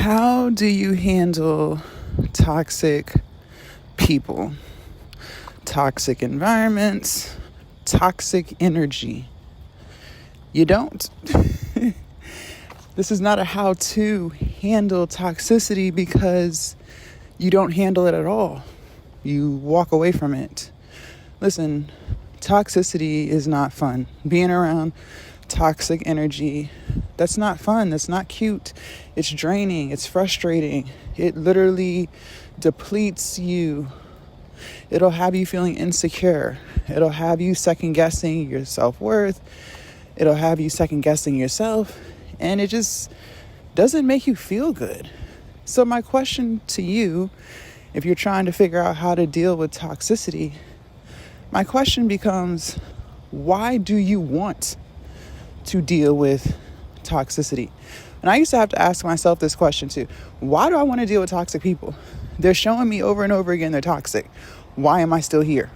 How do you handle toxic people, toxic environments, toxic energy? You don't. This is not a how to handle toxicity because you don't handle it at all. You walk away from it. Listen, toxicity is not fun. Being around toxic energy, that's not fun. That's not cute. It's draining. It's frustrating. It literally depletes you. It'll have you feeling insecure. It'll have you second guessing your self-worth. It'll have you second guessing yourself. And it just doesn't make you feel good. So my question to you, if you're trying to figure out how to deal with toxicity, my question becomes, why do you want to deal with toxicity? And I used to have to ask myself this question too. Why do I want to deal with toxic people? They're showing me over and over again they're toxic. Why am I still here?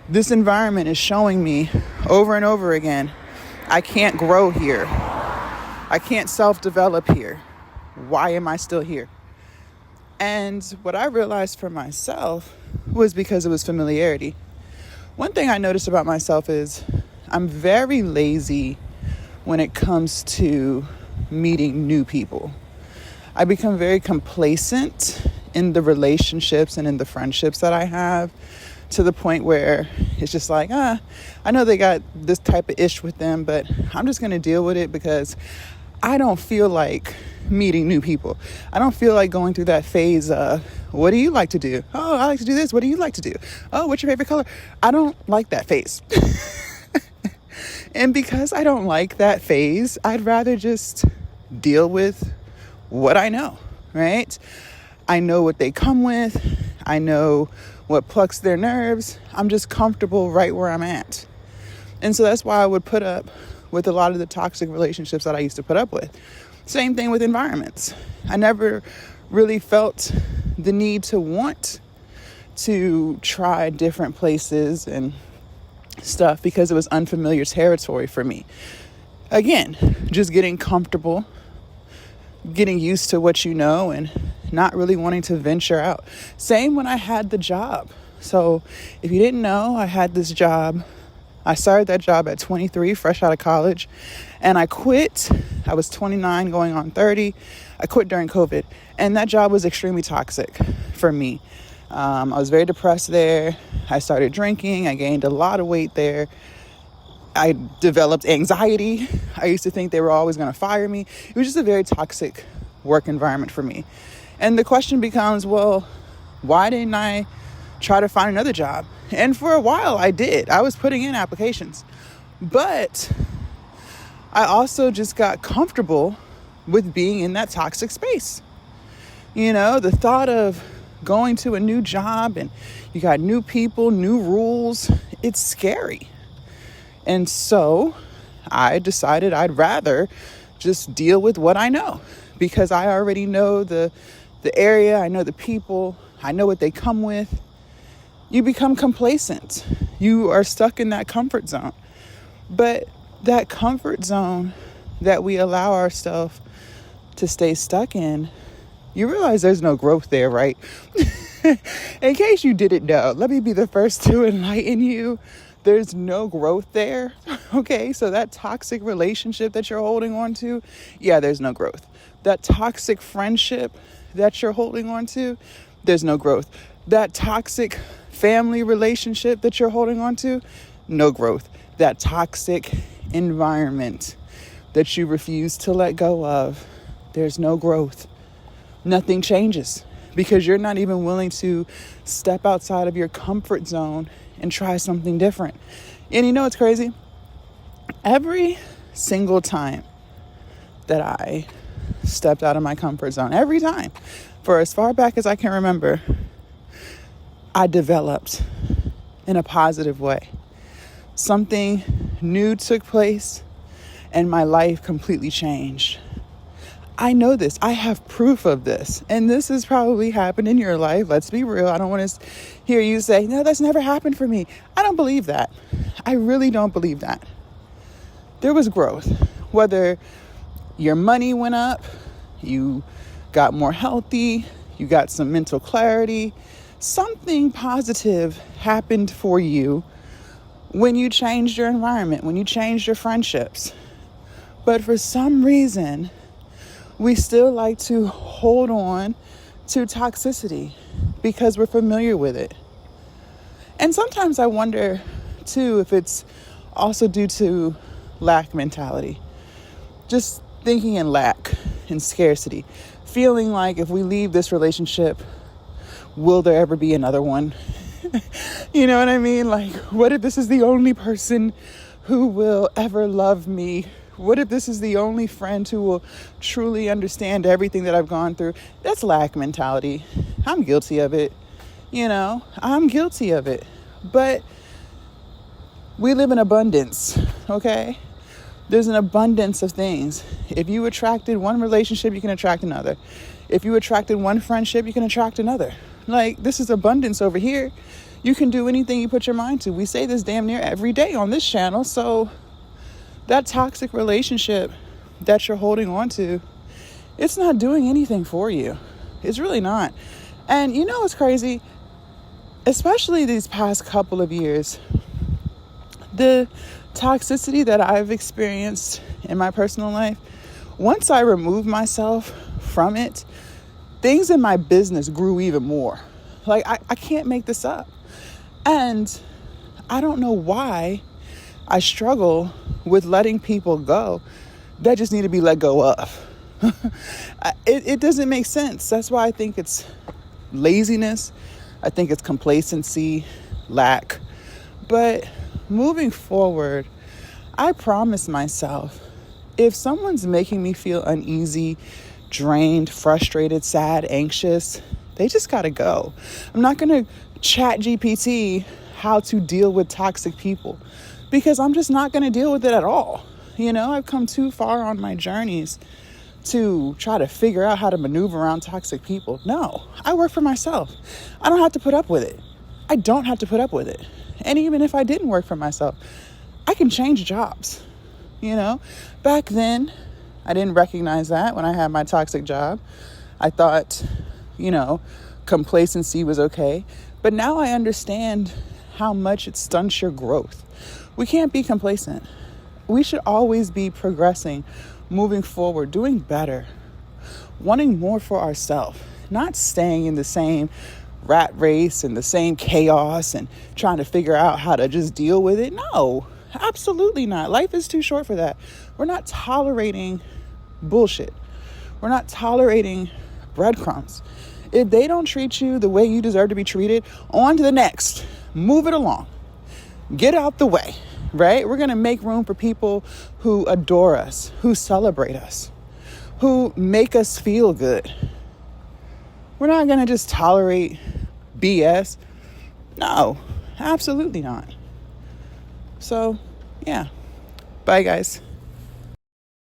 This environment is showing me over and over again I can't grow here. I can't self-develop here. Why am I still here? And what I realized for myself was because it was familiarity. One thing I noticed about myself is I'm very lazy when it comes to meeting new people. I become very complacent in the relationships and in the friendships that I have, to the point where it's just like, I know they got this type of ish with them, but I'm just going to deal with it because I don't feel like meeting new people. I don't feel like going through that phase of, what do you like to do? Oh, I like to do this. What do you like to do? Oh, what's your favorite color? I don't like that phase. And because I don't like that phase, I'd rather just deal with what I know, right? I know what they come with. I know what plucks their nerves. I'm just comfortable right where I'm at. And so that's why I would put up with a lot of the toxic relationships that I used to put up with. Same thing with environments. I never really felt the need to want to try different places and stuff because it was unfamiliar territory for me. Again, just getting comfortable, getting used to what you know, and not really wanting to venture out. Same when I had the job. So if you didn't know, I had this job. I started that job at 23, fresh out of college, and I quit. I was 29 going on 30. I quit during COVID, and that job was extremely toxic for me. I was very depressed there. I started drinking. I gained a lot of weight there. I developed anxiety. I used to think they were always going to fire me. It was just a very toxic work environment for me. And the question becomes, well, why didn't I try to find another job? And for a while I did. I was putting in applications. But I also just got comfortable with being in that toxic space. You know, the thought of going to a new job and you got new people, new rules, it's scary. And so I decided I'd rather just deal with what I know, because I already know the area, I know the people, I know what they come with. You become complacent. You are stuck in that comfort zone. But that comfort zone that we allow ourselves to stay stuck in, you realize there's no growth there, right? In case you didn't know, let me be the first to enlighten you. There's no growth there. Okay, so that toxic relationship that you're holding on to, yeah, there's no growth. That toxic friendship that you're holding on to, there's no growth. That toxic family relationship that you're holding on to, no growth. That toxic environment that you refuse to let go of, there's no growth. Nothing changes because you're not even willing to step outside of your comfort zone and try something different. And you know what's crazy? Every single time that I stepped out of my comfort zone, every time, for as far back as I can remember, I developed in a positive way. Something new took place and my life completely changed. I know this. I have proof of this. And this has probably happened in your life. Let's be real. I don't want to hear you say, no, that's never happened for me. I don't believe that. I really don't believe that. There was growth. Whether your money went up, you got more healthy, you got some mental clarity. Something positive happened for you when you changed your environment, when you changed your friendships. But for some reason, we still like to hold on to toxicity because we're familiar with it. And sometimes I wonder, too, if it's also due to lack mentality. Just thinking in lack and scarcity. Feeling like if we leave this relationship, will there ever be another one? You know what I mean? Like, what if this is the only person who will ever love me? What if this is the only friend who will truly understand everything that I've gone through? That's lack mentality. I'm guilty of it. I'm guilty of it. But we live in abundance, okay? There's an abundance of things. If you attracted one relationship, you can attract another. If you attracted one friendship, you can attract another. Like, this is abundance over here. You can do anything you put your mind to. We say this damn near every day on this channel. So that toxic relationship that you're holding on to, it's not doing anything for you. It's really not. And you know what's crazy? Especially these past couple of years, the toxicity that I've experienced in my personal life, once I removed myself from it, things in my business grew even more. Like, I can't make this up. And I don't know why I struggle with letting people go that just need to be let go of. It doesn't make sense. That's why I think it's laziness. I think it's complacency, lack. But moving forward, I promise myself, if someone's making me feel uneasy, drained, frustrated, sad, anxious, they just gotta go. I'm not gonna chat GPT how to deal with toxic people because I'm just not gonna deal with it at all. I've come too far on my journeys to try to figure out how to maneuver around toxic people. No, I work for myself. I don't have to put up with it. I don't have to put up with it. And even if I didn't work for myself, I can change jobs. Back then, I didn't recognize that when I had my toxic job. I thought, complacency was okay. But now I understand how much it stunts your growth. We can't be complacent. We should always be progressing, moving forward, doing better, wanting more for ourselves, not staying in the same rat race and the same chaos and trying to figure out how to just deal with it. No, absolutely not. Life is too short for that. We're not tolerating bullshit. We're not tolerating breadcrumbs. If they don't treat you the way you deserve to be treated, on to the next. Move it along. Get out the way, right? We're going to make room for people who adore us, who celebrate us, who make us feel good. We're not going to just tolerate BS. No, absolutely not. So, yeah. Bye, guys.